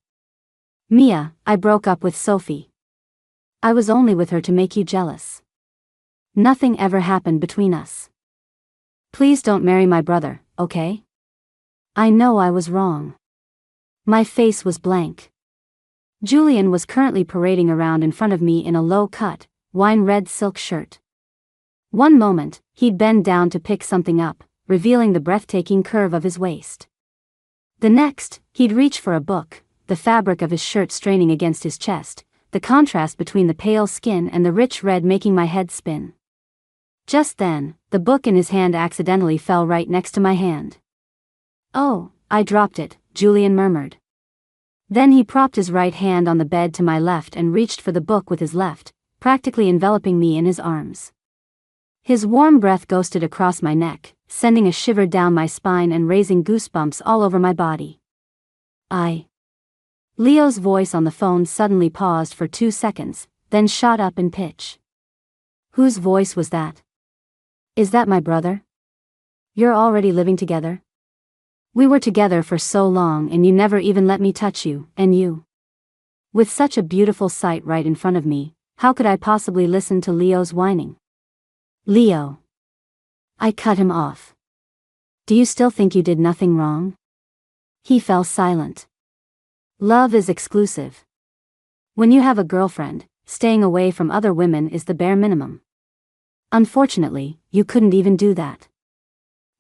"Mia, I broke up with Sophie. I was only with her to make you jealous. Nothing ever happened between us. Please don't marry my brother, okay?" I know I was wrong. My face was blank. Julian was currently parading around in front of me in a low-cut, wine-red silk shirt. One moment, he'd bend down to pick something up, revealing the breathtaking curve of his waist. The next, he'd reach for a book, the fabric of his shirt straining against his chest, the contrast between the pale skin and the rich red making my head spin. Just then, the book in his hand accidentally fell right next to my hand. "Oh, I dropped it," Julian murmured. Then he propped his right hand on the bed to my left and reached for the book with his left, practically enveloping me in his arms. His warm breath ghosted across my neck, sending a shiver down my spine and raising goosebumps all over my body. Leo's voice on the phone suddenly paused for 2 seconds, then shot up in pitch. "Whose voice was that? Is that my brother? You're already living together? We were together for so long and you never even let me touch you, and you." With such a beautiful sight right in front of me, how could I possibly listen to Leo's whining? "Leo." I cut him off. "Do you still think you did nothing wrong?" He fell silent. Love is exclusive. When you have a girlfriend, staying away from other women is the bare minimum. Unfortunately, you couldn't even do that.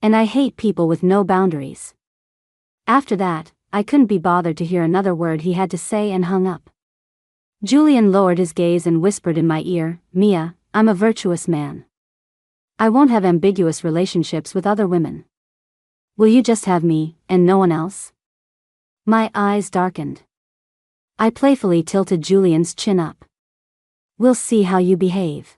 And I hate people with no boundaries. After that, I couldn't be bothered to hear another word he had to say and hung up. Julian lowered his gaze and whispered in my ear, "Mia, I'm a virtuous man. I won't have ambiguous relationships with other women. Will you just have me, and no one else?" My eyes darkened. I playfully tilted Julian's chin up. "We'll see how you behave."